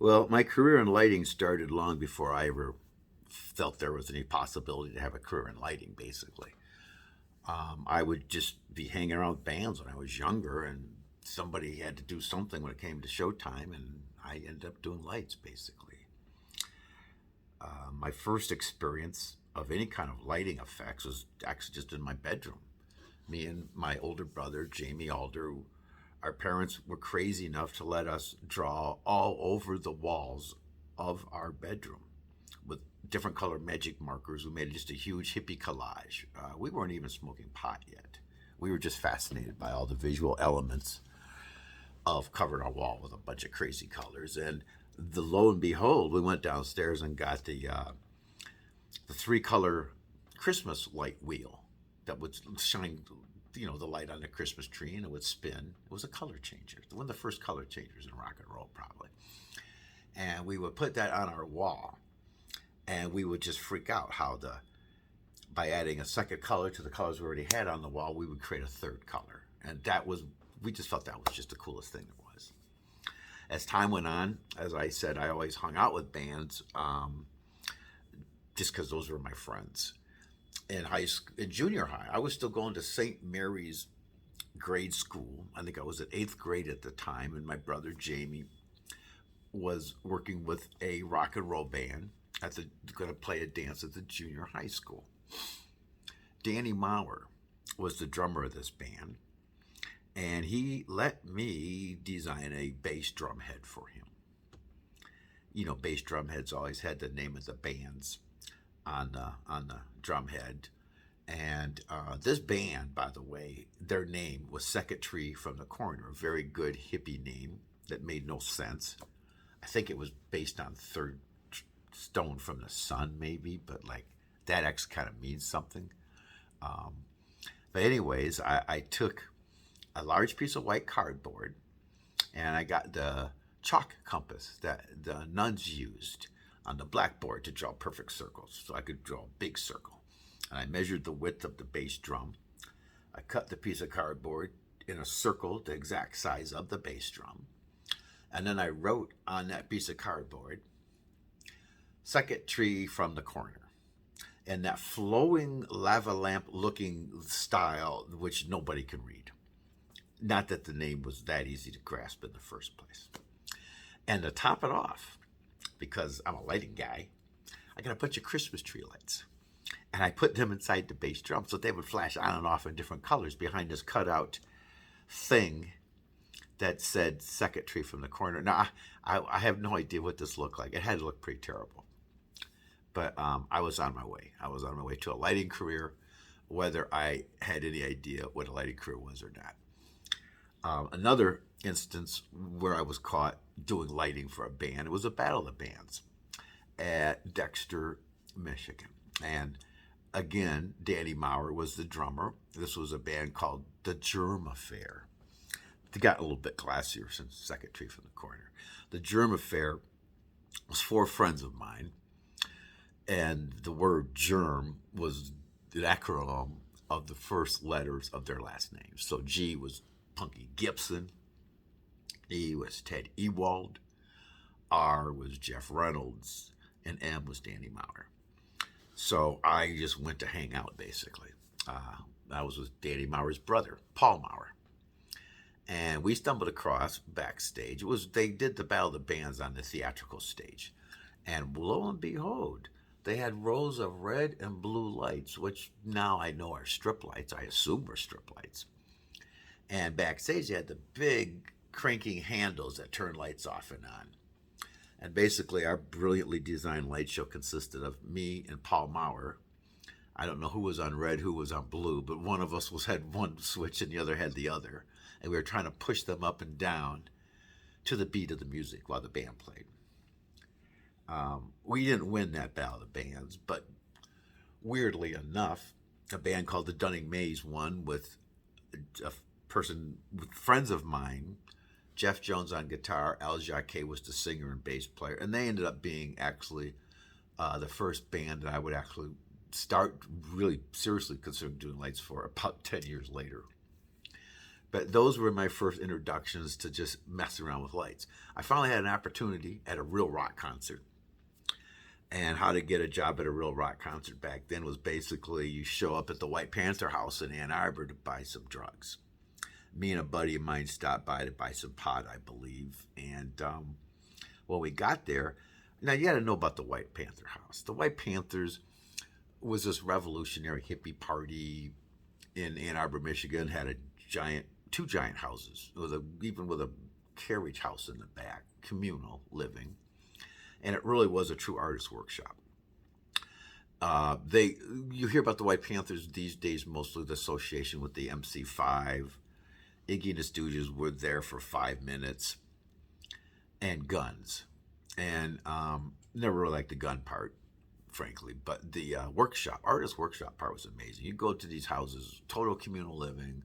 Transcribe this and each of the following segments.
Well, my career in lighting started long before I ever felt there was any possibility to have a career in lighting, basically. I would just be hanging around with bands when I was younger, and somebody had to do something when it came to showtime, and I ended up doing lights, basically. My first experience of any kind of lighting effects was actually just in my bedroom. Me and my older brother, Jamie Alder, our parents were crazy enough to let us draw all over the walls of our bedroom with different color magic markers. We made just a huge hippie collage. We weren't even smoking pot yet. We were just fascinated by all the visual elements of covering our wall with a bunch of crazy colors. And lo and behold, we went downstairs and got the three color Christmas light wheel that would shine, the light on the Christmas tree, and it would spin. It was a color changer, one of the first color changers in rock and roll, probably. And we would put that on our wall, and we would just freak out how by adding a second color to the colors we already had on the wall, we would create a third color, and we just felt that was just the coolest thing there was. As time went on, as I said, I always hung out with bands, just because those were my friends. In junior high, I was still going to St. Mary's grade school. I think I was at 8th grade at the time, and my brother Jamie was working with a rock and roll band going to play a dance at the junior high school. Danny Maurer was the drummer of this band, and he let me design a bass drum head for him. Bass drum heads always had the name of the bands on the drum head. And this band, by the way, their name was Second Tree from the Corner, a very good hippie name that made no sense. I think it was based on Third Stone from the Sun, maybe, but like that X kind of means something. But anyways, I took a large piece of white cardboard, and I got the chalk compass that the nuns used on the blackboard to draw perfect circles, so I could draw a big circle. And I measured the width of the bass drum. I cut the piece of cardboard in a circle the exact size of the bass drum. And then I wrote on that piece of cardboard, Second Tree from the Corner, in that flowing lava lamp looking style which nobody can read. Not that the name was that easy to grasp in the first place. And to top it off, because I'm a lighting guy, I got a bunch of Christmas tree lights. And I put them inside the bass drum so they would flash on and off in different colors behind this cutout thing that said Second Tree from the Corner. Now, I have no idea what this looked like. It had to look pretty terrible. But I was on my way. I was on my way to a lighting career, whether I had any idea what a lighting career was or not. Another instance where I was caught doing lighting for a band, it was a battle of the bands at Dexter, Michigan. And again, Danny Maurer was the drummer. This was a band called the Germ Affair. They got a little bit classier since Second Tree from the Corner. The Germ Affair was 4 friends of mine, and the word germ was an acronym of the first letters of their last names. So G was Punky Gibson, E was Ted Ewald, R was Jeff Reynolds, and M was Danny Maurer. So I just went to hang out, basically. I was with Danny Maurer's brother, Paul Maurer. And we stumbled across backstage. They did the Battle of the Bands on the theatrical stage. And lo and behold, they had rows of red and blue lights, which now I know are strip lights. I assume were strip lights. And backstage, they had the big cranking handles that turn lights off and on. And basically, our brilliantly designed light show consisted of me and Paul Maurer. I don't know who was on red, who was on blue, but one of us had one switch and the other had the other. And we were trying to push them up and down to the beat of the music while the band played. We didn't win that Battle of the Bands, but weirdly enough, a band called the Dunning Mays won with a person, with friends of mine, Jeff Jones on guitar, Al Jacquet was the singer and bass player, and they ended up being actually the first band that I would actually start really seriously considering doing lights for about 10 years later. But those were my first introductions to just messing around with lights. I finally had an opportunity at a real rock concert. And how to get a job at a real rock concert back then was basically you show up at the White Panther house in Ann Arbor to buy some drugs. Me and a buddy of mine stopped by to buy some pot, I believe. And when we got there, now you got to know about the White Panther house. The White Panthers was this revolutionary hippie party in Ann Arbor, Michigan. Had two giant houses, even with a carriage house in the back, communal living, and it really was a true artist workshop. You hear about the White Panthers these days mostly the association with the MC5. Iggy and the Stooges were there for 5 minutes, and guns, and never really liked the gun part, frankly. But the artist workshop part was amazing. You go to these houses, total communal living.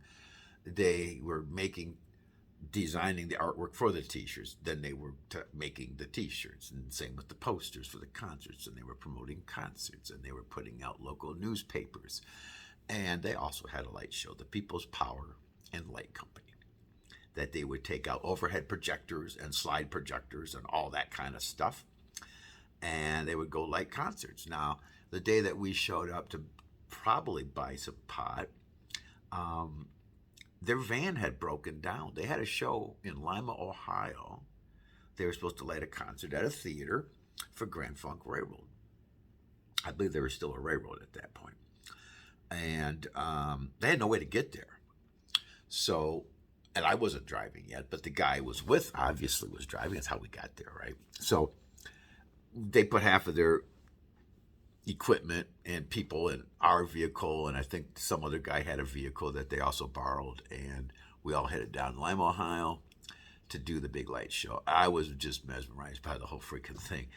They were designing the artwork for the t-shirts. Then they were making the t-shirts, and same with the posters for the concerts. And they were promoting concerts, and they were putting out local newspapers. And they also had a light show, the People's Power and Light Company, that they would take out overhead projectors and slide projectors and all that kind of stuff. And they would go light concerts. Now, the day that we showed up to probably buy some pot, their van had broken down. They had a show in Lima, Ohio. They were supposed to light a concert at a theater for Grand Funk Railroad. I believe they were still a railroad at that point. And they had no way to get there. So, and I wasn't driving yet, but the guy I was with obviously was driving. That's how we got there, right? So they put half of their equipment and people in our vehicle, and I think some other guy had a vehicle that they also borrowed, and we all headed down to Lima, Ohio to do the big light show. I was just mesmerized by the whole freaking thing.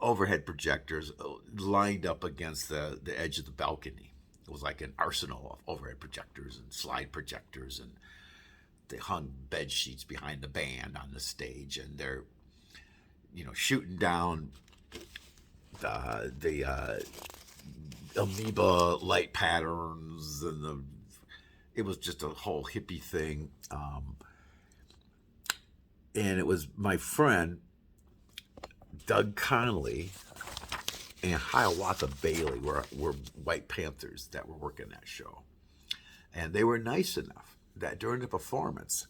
Overhead projectors lined up against the edge of the balcony. It was like an arsenal of overhead projectors and slide projectors, and they hung bed sheets behind the band on the stage, and they're, shooting down the amoeba light patterns, and it was just a whole hippie thing. And it was my friend Doug Connolly and Hiawatha Bailey were White Panthers that were working that show. And they were nice enough that during the performance,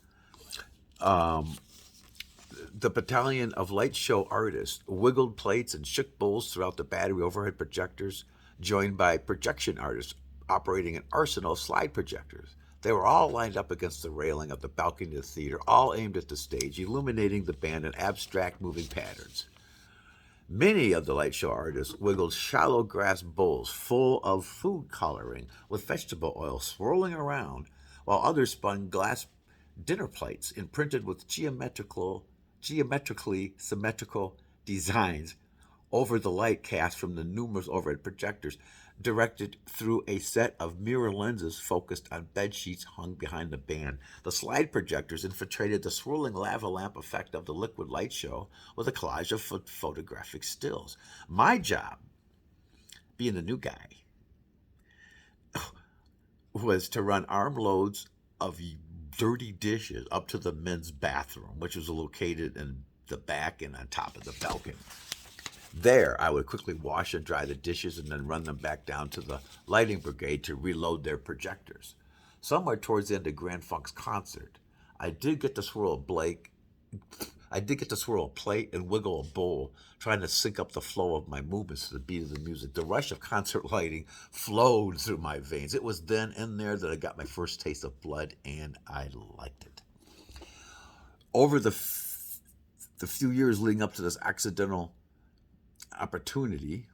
the battalion of light show artists wiggled plates and shook bowls throughout the battery overhead projectors, joined by projection artists operating an arsenal of slide projectors. They were all lined up against the railing of the balcony of the theater, all aimed at the stage, illuminating the band in abstract moving patterns. Many of the light show artists wiggled shallow grass bowls full of food coloring with vegetable oil swirling around, while others spun glass dinner plates imprinted with geometrically symmetrical designs over the light cast from the numerous overhead projectors, directed through a set of mirror lenses focused on bed sheets hung behind the band. The slide projectors infiltrated the swirling lava lamp effect of the liquid light show with a collage of photographic stills. My job, being the new guy, was to run armloads of dirty dishes up to the men's bathroom, which was located in the back and on top of the balcony. There, I would quickly wash and dry the dishes and then run them back down to the lighting brigade to reload their projectors. Somewhere towards the end of Grand Funk's concert, I did get to swirl a plate and wiggle a bowl, trying to sync up the flow of my movements to the beat of the music. The rush of concert lighting flowed through my veins. It was then in there that I got my first taste of blood, and I liked it. Over the few years leading up to this accidental opportunity,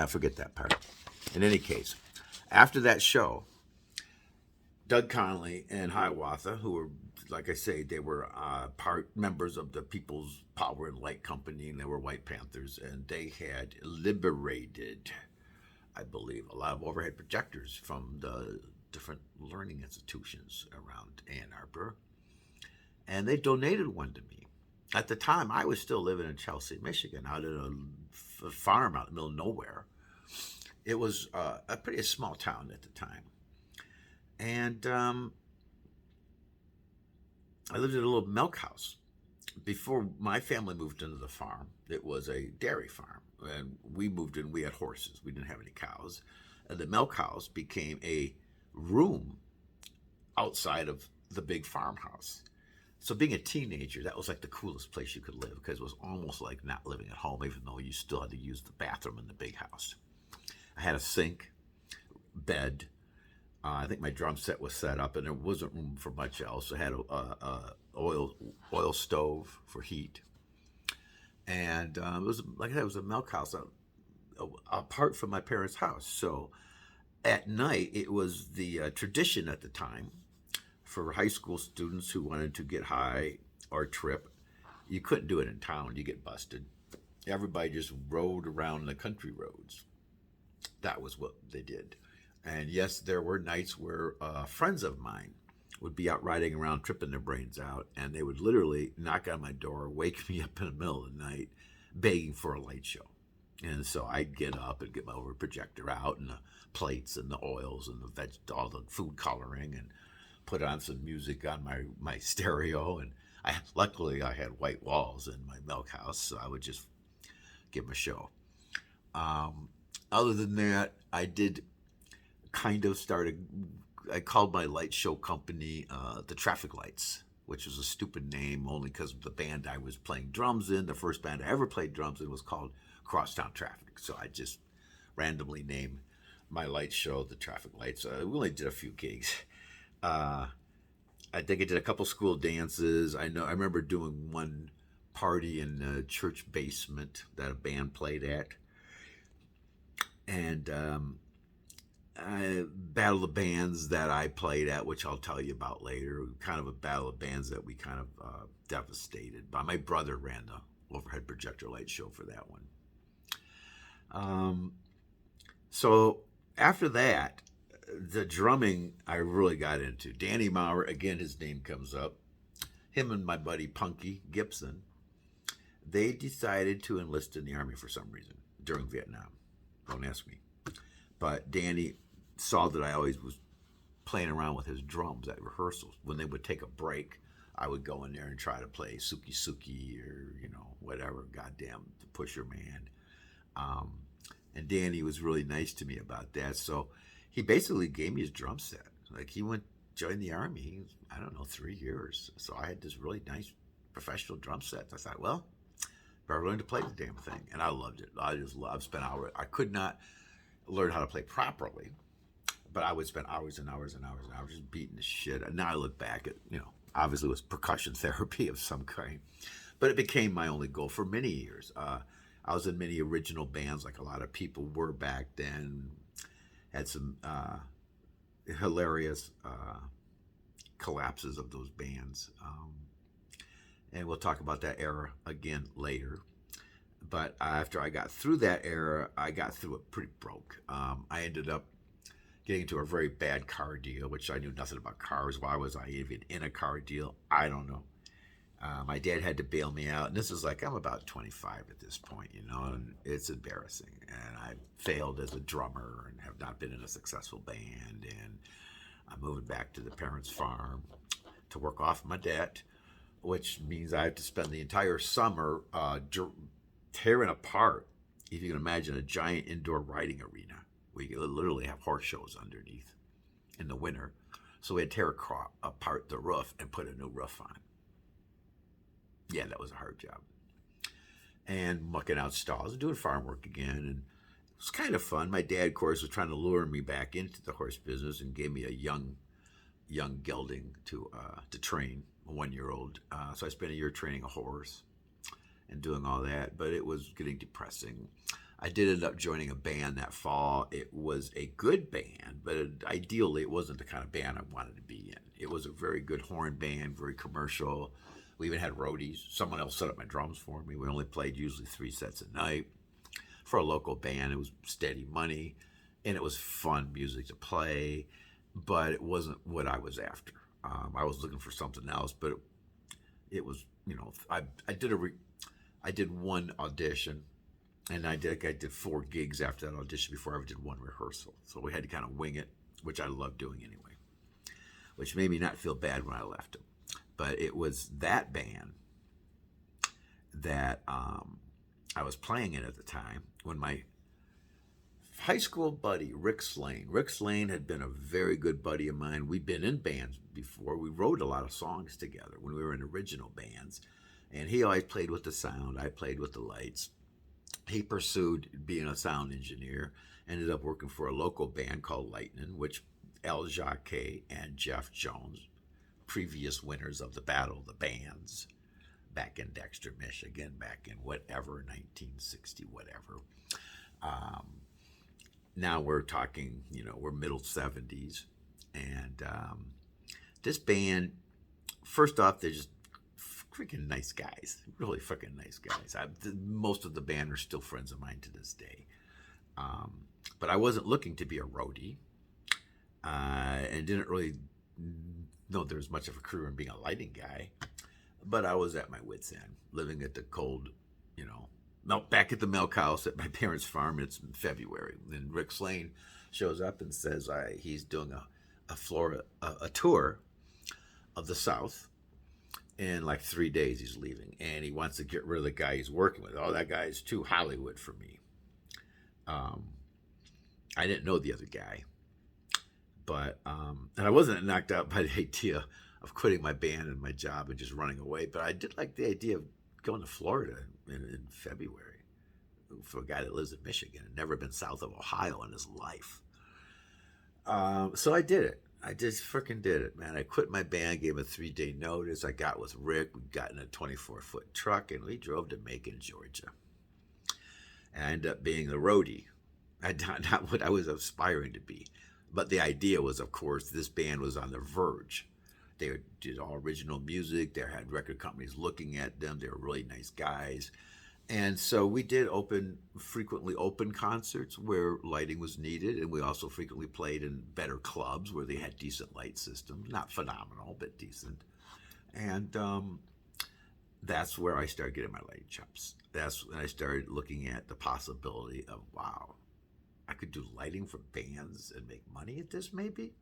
forget that part. In any case, after that show, Doug Connolly and Hiawatha, who were, like I say, they were members of the People's Power and Light Company, and they were White Panthers, and they had liberated, I believe, a lot of overhead projectors from the different learning institutions around Ann Arbor, and they donated one to me. At the time, I was still living in Chelsea, Michigan, out in a farm out in the middle of nowhere. It was a pretty small town at the time. And I lived in a little milk house. Before my family moved into the farm, it was a dairy farm. And we moved in, we had horses. We didn't have any cows. And the milk house became a room outside of the big farmhouse. So being a teenager, that was like the coolest place you could live because it was almost like not living at home, even though you still had to use the bathroom in the big house. I had a sink, bed. I think my drum set was set up, and there wasn't room for much else. I had a oil stove for heat, and it was like I said, it was a milk house apart from my parents' house. So at night, it was the tradition at the time for high school students who wanted to get high or trip. You couldn't do it in town; you get busted. Everybody just rode around the country roads. That was what they did. And yes, there were nights where friends of mine would be out riding around, tripping their brains out, and they would literally knock on my door, wake me up in the middle of the night, begging for a light show. And so I'd get up and get my over projector out, and the plates and the oils and all the food coloring, and put on some music on my stereo. And luckily I had white walls in my milk house, so I would just give them a show. Other than that, I did kind of started. I called my light show company the Traffic Lights, which was a stupid name only because the band I was playing drums in, the first band I ever played drums in, was called Crosstown Traffic. So I just randomly named my light show the Traffic Lights. We only did a few gigs. I think I did a couple school dances. I remember doing one party in a church basement that a band played at, and battle of bands that I played at, which I'll tell you about later. Kind of a battle of bands that we kind of devastated. But my brother ran the overhead projector light show for that one. So after that, the drumming I really got into. Danny Maurer, again, his name comes up. Him and my buddy Punky Gibson, they decided to enlist in the Army for some reason during Vietnam. Don't ask me. But Danny saw that I always was playing around with his drums at rehearsals. When they would take a break, I would go in there and try to play Suki Suki or, whatever, goddamn, the Pusher Man. And Danny was really nice to me about that. So he basically gave me his drum set. Like, he joined the Army, he was, I don't know, 3 years. So I had this really nice professional drum set. I thought, well, better learn to play the damn thing. And I loved it. I just spent hours. I could not learn how to play properly, but I would spend hours and hours and hours and hours just beating the shit. And now I look back at, obviously it was percussion therapy of some kind, but it became my only goal for many years. I was in many original bands, like a lot of people were back then. Had some hilarious collapses of those bands. And we'll talk about that era again later. But after I got through that era, I got through it pretty broke. I ended up getting into a very bad car deal, which I knew nothing about cars. Why was I even in a car deal? I don't know. My dad had to bail me out. And this is like, I'm about 25 at this point, and it's embarrassing. And I failed as a drummer and have not been in a successful band. And I'm moving back to the parents' farm to work off my debt, which means I have to spend the entire summer tearing apart, if you can imagine, a giant indoor riding arena where you literally have horse shows underneath in the winter. So we had to tear apart the roof and put a new roof on. Yeah, that was a hard job. And mucking out stalls and doing farm work again. And it was kind of fun. My dad, of course, was trying to lure me back into the horse business and gave me a young gelding to train, a 1-year-old. So I spent a year training a horse and doing all that, but it was getting depressing. I did end up joining a band that fall. It was a good band, but ideally it wasn't the kind of band I wanted to be in. It was a very good horn band, very commercial. We even had roadies. Someone else set up my drums for me. We only played usually 3 sets a night. For a local band, it was steady money, and it was fun music to play, but it wasn't what I was after. I was looking for something else, but it was, I did one audition, and I did 4 gigs after that audition before I ever did one rehearsal. So we had to kind of wing it, which I loved doing anyway, which made me not feel bad when I left them. But it was that band that I was playing in at the time when my high school buddy, Rick Slane had been a very good buddy of mine. We'd been in bands before. We wrote a lot of songs together when we were in original bands. And he always played with the sound. I played with the lights. He pursued being a sound engineer, ended up working for a local band called Lightning, which Al Jacquet and Jeff Jones, previous winners of the Battle of the Bands, back in Dexter, Michigan, back in whatever, 1960, whatever. Now we're talking, we're middle 70s. And this band, first off, they're just freaking nice guys, really freaking nice guys. Most of the band are still friends of mine to this day. But I wasn't looking to be a roadie, and didn't really know there was much of a career in being a lighting guy. But I was at my wit's end, living at the cold, back at the milk house at my parents' farm. It's February. Then Rick Slane shows up and says he's doing a tour of the South. In like 3 days, he's leaving, and he wants to get rid of the guy he's working with. Oh, that guy is too Hollywood for me. I didn't know the other guy, but and I wasn't knocked out by the idea of quitting my band and my job and just running away. But I did like the idea of going to Florida in February for a guy that lives in Michigan and never been south of Ohio in his life. So I did it. I just freaking did it, man. I quit my band, gave a 3-day notice. I got with Rick. We got in a 24-foot truck, and we drove to Macon, Georgia. And I ended up being the roadie. Not what I was aspiring to be. But the idea was, of course, this band was on the verge. They did all original music. They had record companies looking at them. They were really nice guys. And so we did frequently open concerts where lighting was needed, and we also frequently played in better clubs where they had decent light systems. Not phenomenal, but decent. And that's where I started getting my lighting chops. That's when I started looking at the possibility of, wow, I could do lighting for bands and make money at this maybe?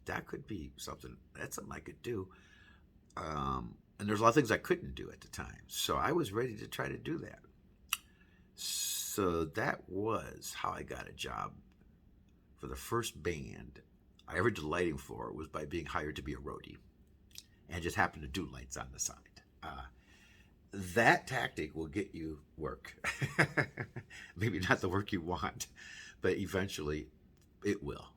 That could be something. That's something I could do. And there's a lot of things I couldn't do at the time. So I was ready to try to do that. So that was how I got a job for the first band I ever did lighting for. Was by being hired to be a roadie and just happened to do lights on the side. That tactic will get you work. Maybe not the work you want, but eventually it will.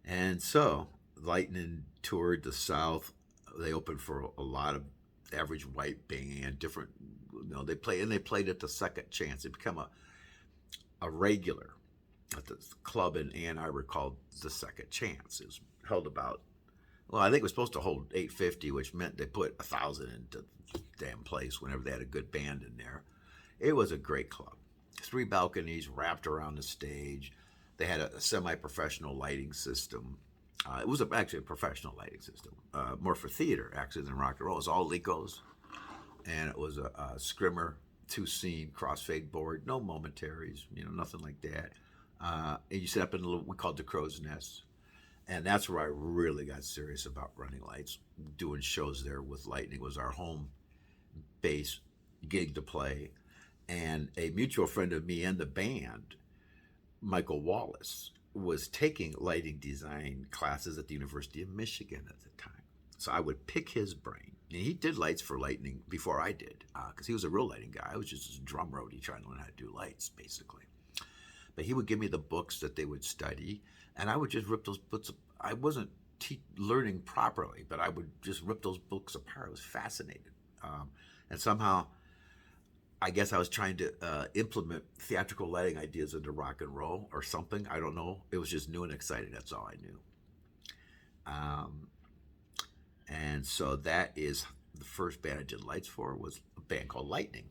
And so Lightning toured the South. They opened for a lot of average white band, different, they played at the Second Chance. It became a regular at the club in Ann Arbor called the Second Chance. It was held I think it was supposed to hold 850, which meant they put 1,000 into the damn place whenever they had a good band in there. It was a great club. 3 balconies wrapped around the stage. They had a semi-professional lighting system. It was actually a professional lighting system, more for theater actually than rock and roll. It was all Licos, and it was a scrimmer 2-scene crossfade board, no momentaries, nothing like that. And you set up in a little, we called the Crow's Nest, and that's where I really got serious about running lights. Doing shows there with Lightning was our home base gig to play, and a mutual friend of me and the band, Michael Wallace, was taking lighting design classes at the University of Michigan at the time. So I would pick his brain. And he did lights for Lightning before I did, because he was a real lighting guy. I was just a drum roadie trying to learn how to do lights, basically. But he would give me the books that they would study, and I would just rip those books. I wasn't learning properly, but I would just rip those books apart. I was fascinated. And somehow, I guess I was trying to implement theatrical lighting ideas into rock and roll or something. I don't know. It was just new and exciting. That's all I knew. And so that is the first band I did lights for was a band called Lightning.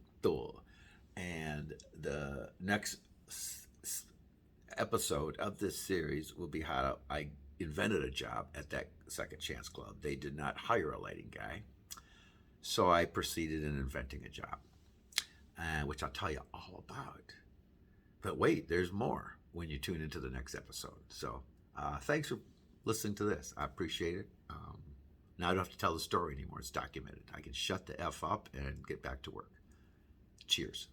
And the next episode of this series will be how I invented a job at that Second Chance Club. They did not hire a lighting guy. So I proceeded in inventing a job. Which I'll tell you all about. But wait, there's more when you tune into the next episode. So thanks for listening to this. I appreciate it. Now I don't have to tell the story anymore. It's documented. I can shut the F up and get back to work. Cheers.